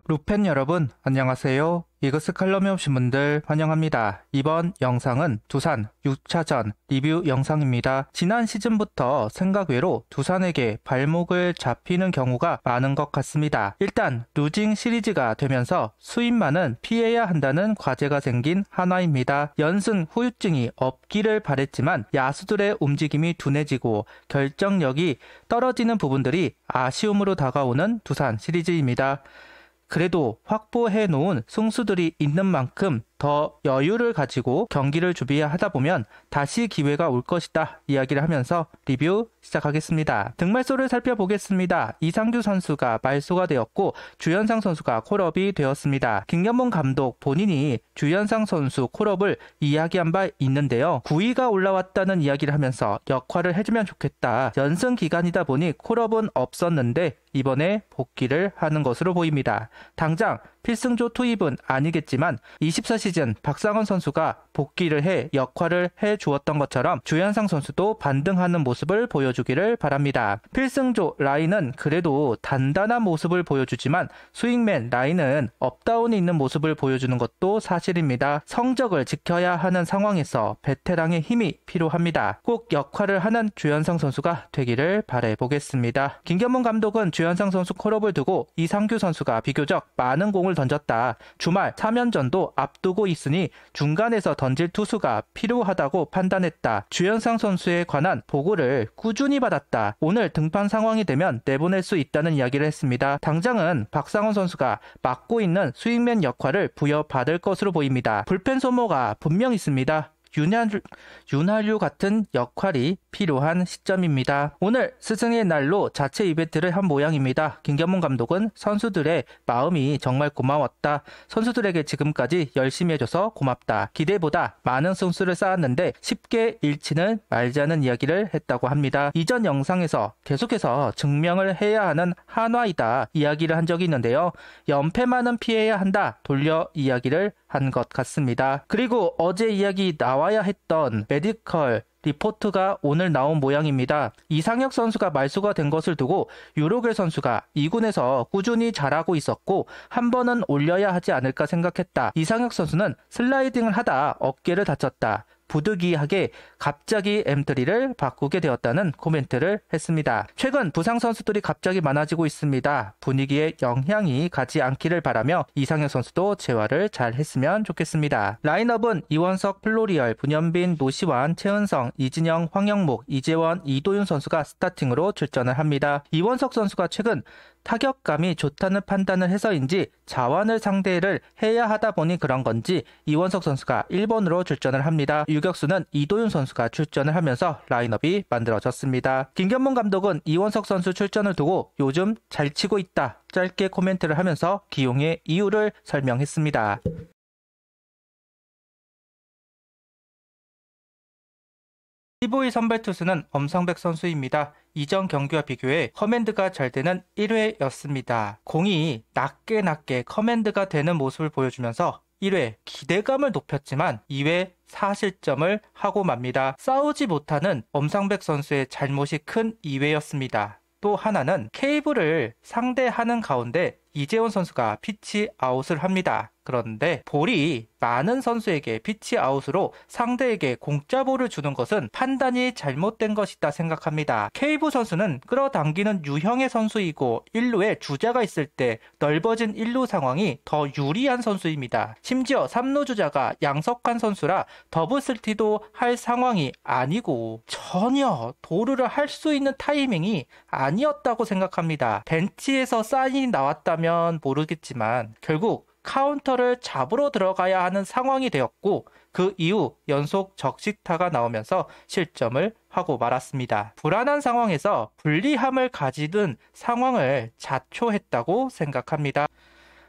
루펜 여러분 안녕하세요. 이그스 칼럼에 오신 분들 환영합니다. 이번 영상은 두산 6차전 리뷰 영상입니다. 지난 시즌부터 생각 외로 두산에게 발목을 잡히는 경우가 많은 것 같습니다. 일단 루징 시리즈가 되면서 수입만은 피해야 한다는 과제가 생긴 한화입니다. 연승 후유증이 없기를 바랬지만 야수들의 움직임이 둔해지고 결정력이 떨어지는 부분들이 아쉬움으로 다가오는 두산 시리즈입니다. 그래도 확보해 놓은 승수들이 있는 만큼 더 여유를 가지고 경기를 준비하다 보면 다시 기회가 올 것이다 이야기를 하면서 리뷰 시작하겠습니다. 등말소를 살펴보겠습니다. 이상규 선수가 말소가 되었고 주현상 선수가 콜업이 되었습니다. 김경문 감독 본인이 주현상 선수 콜업을 이야기한 바 있는데요. 9위가 올라왔다는 이야기를 하면서 역할을 해주면 좋겠다. 연승 기간이다 보니 콜업은 없었는데 이번에 복귀를 하는 것으로 보입니다. 당장 필승조 투입은 아니겠지만 24시즌 박상원 선수가 복귀를 해 역할을 해주었던 것처럼 주현상 선수도 반등하는 모습을 보여주기를 바랍니다. 필승조 라인은 그래도 단단한 모습을 보여주지만 스윙맨 라인은 업다운이 있는 모습을 보여주는 것도 사실입니다. 성적을 지켜야 하는 상황에서 베테랑의 힘이 필요합니다. 꼭 역할을 하는 주현상 선수가 되기를 바라보겠습니다. 김경문 감독은 주현상 선수 콜업을 두고 이상규 선수가 비교적 많은 공을 던졌다. 주말 3연전도 앞두고 있으니 중간에서 던질 투수가 필요하다고 판단했다. 주현상 선수에 관한 보고를 꾸준히 받았다. 오늘 등판 상황이 되면 내보낼 수 있다는 이야기를 했습니다. 당장은 박상원 선수가 맡고 있는 스윙맨 역할을 부여받을 것으로 보입니다. 불펜 소모가 분명 있습니다. 윤활유 같은 역할이 필요한 시점입니다. 오늘 스승의 날로 자체 이벤트를 한 모양입니다. 김경문 감독은 선수들의 마음이 정말 고마웠다. 선수들에게 지금까지 열심히 해줘서 고맙다. 기대보다 많은 승수를 쌓았는데 쉽게 잃지는 말자는 이야기를 했다고 합니다. 이전 영상에서 계속해서 증명을 해야 하는 한화이다 이야기를 한 적이 있는데요. 연패만은 피해야 한다 돌려 이야기를 한 것 같습니다. 그리고 어제 이야기 나와야 했던 메디컬 리포트가 오늘 나온 모양입니다. 이상혁 선수가 말소가 된 것을 두고 유로겔 선수가 2군에서 꾸준히 잘하고 있었고 한 번은 올려야 하지 않을까 생각했다. 이상혁 선수는 슬라이딩을 하다 어깨를 다쳤다. 부득이하게 갑자기 엔트리를 바꾸게 되었다는 코멘트를 했습니다. 최근 부상 선수들이 갑자기 많아지고 있습니다. 분위기에 영향이 가지 않기를 바라며 이상혁 선수도 재활을 잘 했으면 좋겠습니다. 라인업은 이원석, 플로리얼, 문현빈, 노시환, 최은성, 이진영, 황영목, 이재원, 이도윤 선수가 스타팅으로 출전을 합니다. 이원석 선수가 최근 타격감이 좋다는 판단을 해서인지 자완을 상대를 해야 하다 보니 그런 건지 이원석 선수가 1번으로 출전을 합니다. 유격수는 이도윤 선수가 출전을 하면서 라인업이 만들어졌습니다. 김경문 감독은 이원석 선수 출전을 두고 요즘 잘 치고 있다 짧게 코멘트를 하면서 기용의 이유를 설명했습니다. 피보이 선발 투수는 엄상백 선수입니다. 이전 경기와 비교해 커맨드가 잘 되는 1회였습니다. 공이 낮게 커맨드가 되는 모습을 보여주면서 1회 기대감을 높였지만 2회 4실점을 하고 맙니다. 싸우지 못하는 엄상백 선수의 잘못이 큰 2회였습니다. 또 하나는 케이블을 상대하는 가운데 이재원 선수가 피치 아웃을 합니다. 그런데 볼이 많은 선수에게 피치 아웃으로 상대에게 공짜볼을 주는 것은 판단이 잘못된 것이다 생각합니다. 케이브 선수는 끌어당기는 유형의 선수이고 1루에 주자가 있을 때 넓어진 1루 상황이 더 유리한 선수입니다. 심지어 3루 주자가 양석환 선수라 더블스틸도 할 상황이 아니고 전혀 도루를 할 수 있는 타이밍이 아니었다고 생각합니다. 벤치에서 사인이 나왔다면 모르겠지만 결국 카운터를 잡으러 들어가야 하는 상황이 되었고 그 이후 연속 적시타가 나오면서 실점을 하고 말았습니다. 불안한 상황에서 불리함을 가지는 상황을 자초했다고 생각합니다.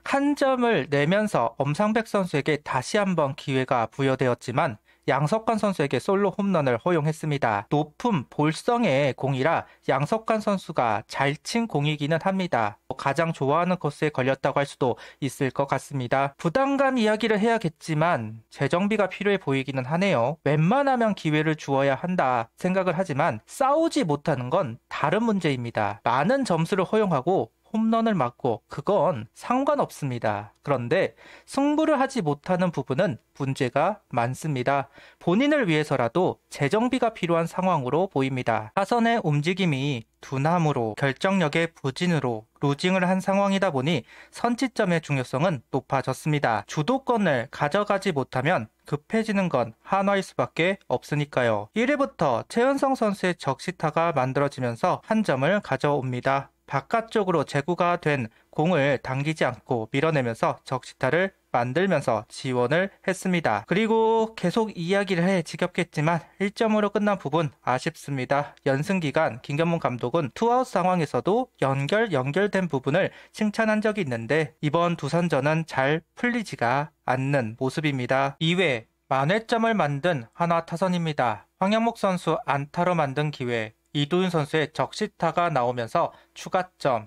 한 점을 내면서 엄상백 선수에게 다시 한번 기회가 부여되었지만 양석환 선수에게 솔로 홈런을 허용했습니다. 높은 볼성의 공이라 양석환 선수가 잘 친 공이기는 합니다. 가장 좋아하는 코스에 걸렸다고 할 수도 있을 것 같습니다. 부담감 이야기를 해야겠지만 재정비가 필요해 보이기는 하네요. 웬만하면 기회를 주어야 한다 생각을 하지만 싸우지 못하는 건 다른 문제입니다. 많은 점수를 허용하고 홈런을 맞고 그건 상관없습니다. 그런데 승부를 하지 못하는 부분은 문제가 많습니다. 본인을 위해서라도 재정비가 필요한 상황으로 보입니다. 타선의 움직임이 둔함으로 결정력의 부진으로 루징을 한 상황이다 보니 선취점의 중요성은 높아졌습니다. 주도권을 가져가지 못하면 급해지는 건 한화일 수밖에 없으니까요. 1회부터 최은성 선수의 적시타가 만들어지면서 한 점을 가져옵니다. 바깥쪽으로 제구가 된 공을 당기지 않고 밀어내면서 적시타를 만들면서 지원을 했습니다. 그리고 계속 이야기를 해 지겹겠지만 1점으로 끝난 부분 아쉽습니다. 연승 기간 김견문 감독은 투아웃 상황에서도 연결된 부분을 칭찬한 적이 있는데 이번 두산전은 잘 풀리지가 않는 모습입니다. 2회 만회점을 만든 한화 타선입니다. 황영목 선수 안타로 만든 기회, 이도윤 선수의 적시타가 나오면서 추가점.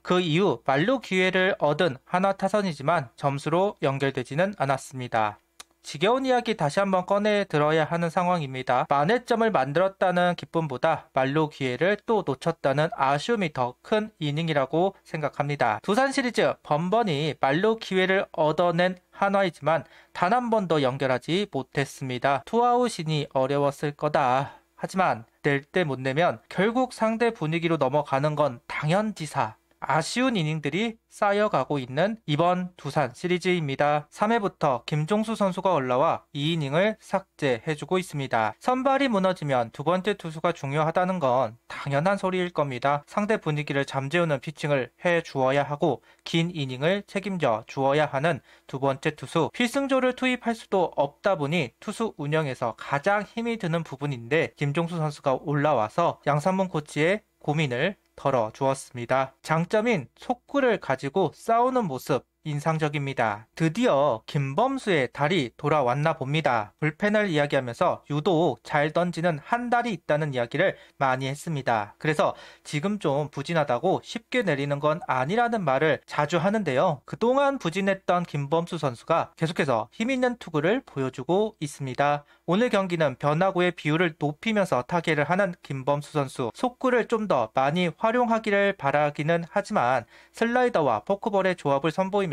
그 이후 만루 기회를 얻은 한화 타선이지만 점수로 연결되지는 않았습니다. 지겨운 이야기 다시 한번 꺼내 들어야 하는 상황입니다. 만회점을 만들었다는 기쁨보다 만루 기회를 또 놓쳤다는 아쉬움이 더 큰 이닝이라고 생각합니다. 두산 시리즈 번번이 만루 기회를 얻어낸 한화이지만 단 한 번도 연결하지 못했습니다. 투아웃이니 어려웠을 거다. 하지만 낼 때 못 내면 결국 상대 분위기로 넘어가는 건 당연지사. 아쉬운 이닝들이 쌓여가고 있는 이번 두산 시리즈입니다. 3회부터 김종수 선수가 올라와 2이닝을 삭제해주고 있습니다. 선발이 무너지면 두 번째 투수가 중요하다는 건 당연한 소리일 겁니다. 상대 분위기를 잠재우는 피칭을 해주어야 하고 긴 이닝을 책임져 주어야 하는 두 번째 투수. 필승조를 투입할 수도 없다 보니 투수 운영에서 가장 힘이 드는 부분인데 김종수 선수가 올라와서 양산문 코치의 고민을 덜어주었습니다. 장점인 속구를 가지고 싸우는 모습 인상적입니다. 드디어 김범수의 달이 돌아왔나 봅니다. 불펜을 이야기하면서 유독 잘 던지는 한 달이 있다는 이야기를 많이 했습니다. 그래서 지금 좀 부진하다고 쉽게 내리는 건 아니라는 말을 자주 하는데요. 그동안 부진했던 김범수 선수가 계속해서 힘있는 투구를 보여주고 있습니다. 오늘 경기는 변화구의 비율을 높이면서 타겟을 하는 김범수 선수. 속구를 좀 더 많이 활용하기를 바라기는 하지만 슬라이더와 포크볼의 조합을 선보이면서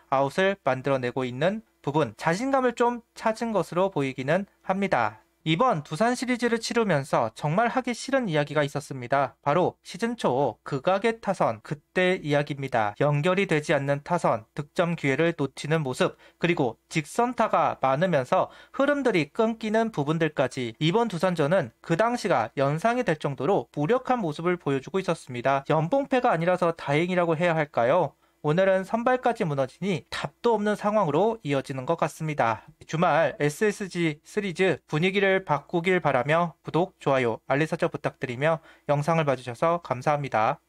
아웃을 만들어내고 있는 부분, 자신감을 좀 찾은 것으로 보이기는 합니다. 이번 두산 시리즈를 치르면서 정말 하기 싫은 이야기가 있었습니다. 바로 시즌 초 극악의 타선, 그때 이야기입니다. 연결이 되지 않는 타선, 득점 기회를 놓치는 모습, 그리고 직선타가 많으면서 흐름들이 끊기는 부분들까지 이번 두산전은 그 당시가 연상이 될 정도로 무력한 모습을 보여주고 있었습니다. 연봉패가 아니라서 다행이라고 해야 할까요? 오늘은 선발까지 무너지니 답도 없는 상황으로 이어지는 것 같습니다. 주말 SSG 시리즈 분위기를 바꾸길 바라며 구독, 좋아요, 알림 설정 부탁드리며 영상을 봐주셔서 감사합니다.